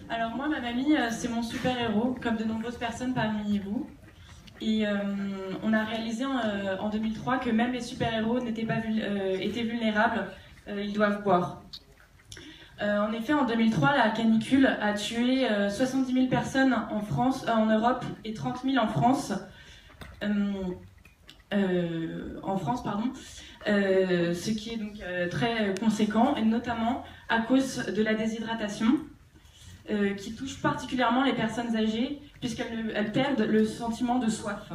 Alors moi, ma mamie, c'est mon super-héros, comme de nombreuses personnes parmi vous. Et on a réalisé en 2003 que même les super-héros étaient vulnérables, ils doivent boire. En effet, en 2003, la canicule a tué 70 000 personnes en France, en Europe et 30 000 en France. Ce qui est donc très conséquent, et notamment à cause de la déshydratation, qui touche particulièrement les personnes âgées, puisqu'elles perdent le sentiment de soif.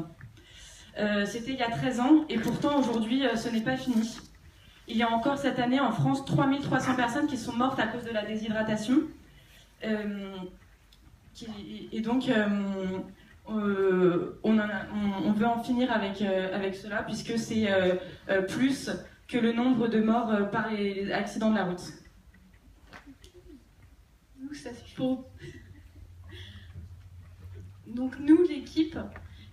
C'était il y a 13 ans, et pourtant aujourd'hui, ce n'est pas fini. Il y a encore cette année en France 3300 personnes qui sont mortes à cause de la déshydratation. Et donc, on veut en finir avec cela, puisque c'est plus que le nombre de morts par les accidents de la route. Ça, c'est faux. Donc nous, l'équipe,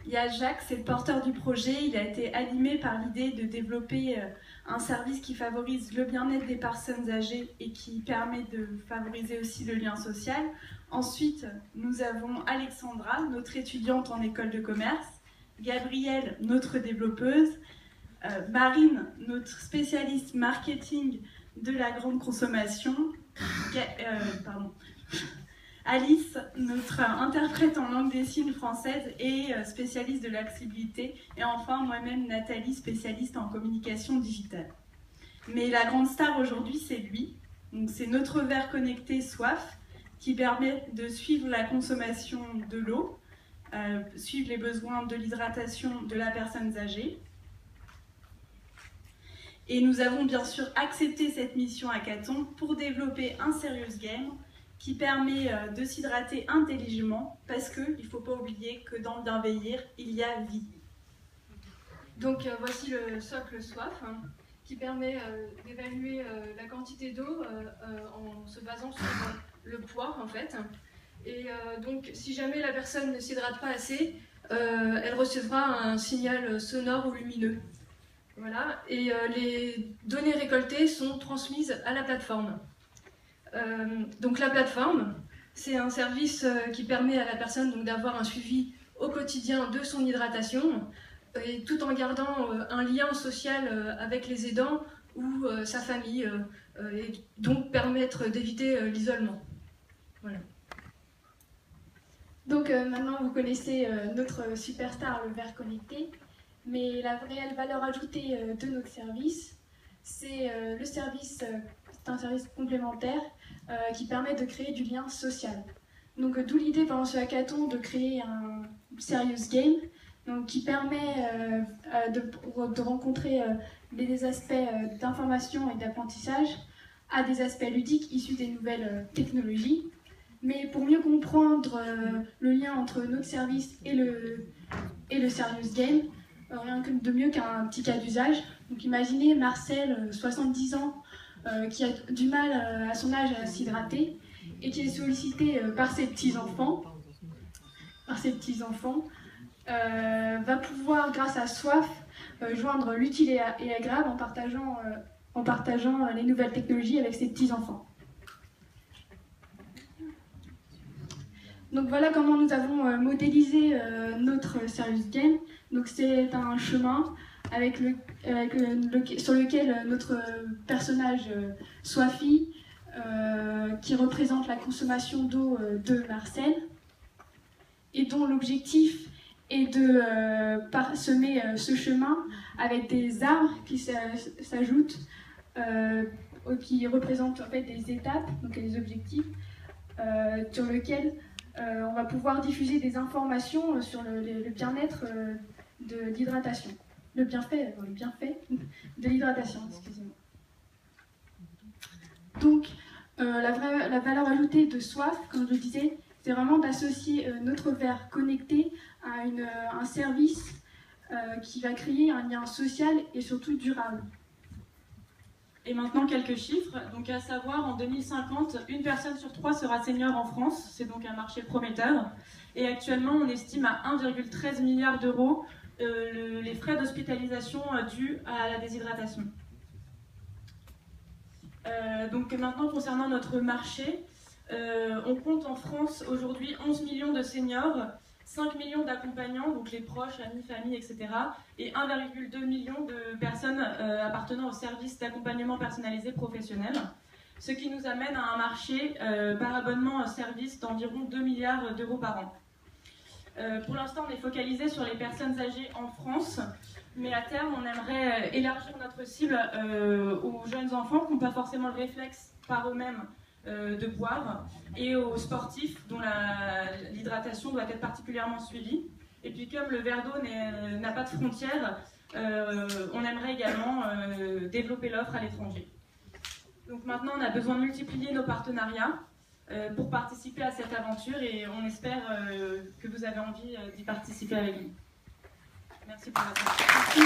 il y a Jacques, c'est le porteur du projet. Il a été animé par l'idée de développer un service qui favorise le bien-être des personnes âgées et qui permet de favoriser aussi le lien social. Ensuite, nous avons Alexandra, notre étudiante en école de commerce, Gabrielle, notre développeuse, Marine, notre spécialiste marketing de la grande consommation, Alice, notre interprète en langue des signes française et spécialiste de l'accessibilité, et enfin moi-même Nathalie, spécialiste en communication digitale. Mais la grande star aujourd'hui, c'est lui. Donc c'est notre verre connecté Soif, qui permet de suivre la consommation de l'eau, suivre les besoins de l'hydratation de la personne âgée. Et nous avons bien sûr accepté cette mission hackathon pour développer un serious game qui permet de s'hydrater intelligemment, parce qu'il ne faut pas oublier que dans le bien vieillir, il y a vie. Donc voici le socle Soif, qui permet d'évaluer la quantité d'eau en se basant sur le poids en fait. Et donc si jamais la personne ne s'hydrate pas assez, elle recevra un signal sonore ou lumineux. Voilà. Et les données récoltées sont transmises à la plateforme. Donc la plateforme, c'est un service qui permet à la personne d'avoir un suivi au quotidien de son hydratation, et tout en gardant un lien social avec les aidants ou sa famille, et donc permettre d'éviter l'isolement. Voilà. Donc maintenant vous connaissez notre superstar, le verre connecté, mais la réelle valeur ajoutée de notre service, c'est c'est un service complémentaire qui permet de créer du lien social. Donc d'où l'idée pendant ce hackathon de créer un serious game, donc, qui permet de rencontrer des aspects d'information et d'apprentissage à des aspects ludiques issus des nouvelles technologies. Mais pour mieux comprendre le lien entre notre service et le serious game, rien de mieux qu'un petit cas d'usage. Donc imaginez Marcel, 70 ans, qui a du mal à son âge à s'hydrater et qui est sollicité par ses petits-enfants, va pouvoir, grâce à Soif, joindre l'utile et l'agréable en partageant les nouvelles technologies avec ses petits-enfants. Donc voilà comment nous avons modélisé notre serious game. Donc c'est un chemin sur lequel notre personnage Soify, qui représente la consommation d'eau de Marcel, et dont l'objectif est de parsemer ce chemin avec des arbres qui s'ajoutent, qui représentent en fait des étapes, donc des objectifs, sur lesquels on va pouvoir diffuser des informations sur le bien-être de l'hydratation. Le bienfait de l'hydratation, excusez-moi. Donc, la valeur ajoutée de Soif, comme je le disais, c'est vraiment d'associer notre verre connecté à un service qui va créer un lien social et surtout durable. Et maintenant, quelques chiffres. Donc, à savoir, en 2050, une personne sur 3 sera senior en France. C'est donc un marché prometteur. Et actuellement, on estime à 1,13 milliard d'euros les frais d'hospitalisation dus à la déshydratation. Donc maintenant, concernant notre marché, On compte en France aujourd'hui 11 millions de seniors, 5 millions d'accompagnants, donc les proches, amis, familles, etc. et 1,2 million de personnes appartenant au service d'accompagnement personnalisé professionnel, ce qui nous amène à un marché par abonnement service d'environ 2 milliards d'euros par an. Pour l'instant, on est focalisé sur les personnes âgées en France, mais à terme, on aimerait élargir notre cible aux jeunes enfants qui n'ont pas forcément le réflexe par eux-mêmes de boire, et aux sportifs dont l'hydratation doit être particulièrement suivie. Et puis comme le verre d'eau n'a pas de frontières, on aimerait également développer l'offre à l'étranger. Donc maintenant, on a besoin de multiplier nos partenariats pour participer à cette aventure, et on espère que vous avez envie d'y participer avec nous. Merci pour votre attention.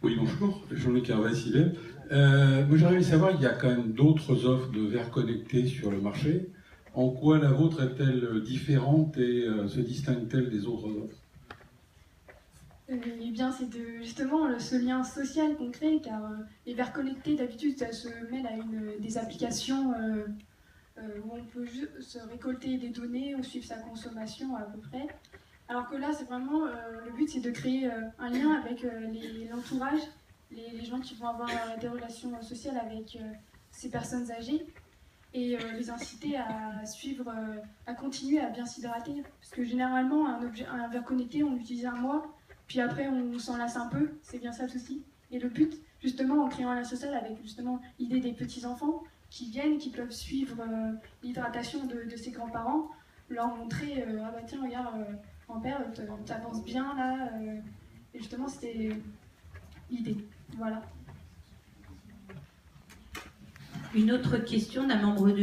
Oui, bonjour, Jean-Luc Hervé-Silet. Moi, j'aimerais savoir, il y a quand même d'autres offres de verres connectés sur le marché. En quoi la vôtre est-elle différente et se distingue-t-elle des autres offres? Eh bien, c'est justement ce lien social qu'on crée, car les verres connectés, d'habitude, ça se mêle à des applications où on peut juste se récolter des données ou suivre sa consommation à peu près. Alors que là, c'est vraiment, le but, c'est de créer un lien avec l'entourage, les gens qui vont avoir des relations sociales avec ces personnes âgées, et les inciter à suivre, à continuer à bien s'hydrater. Parce que généralement, un verre connecté, on l'utilise un mois, puis après on s'en lasse un peu, c'est bien ça le souci. Et le but, justement, en créant un lien social avec justement l'idée des petits-enfants qui viennent, qui peuvent suivre l'hydratation de ses grands-parents, leur montrer ah bah tiens, regarde, grand-père, t'avances bien là. Et justement, c'était l'idée. Voilà. Une autre question d'un membre de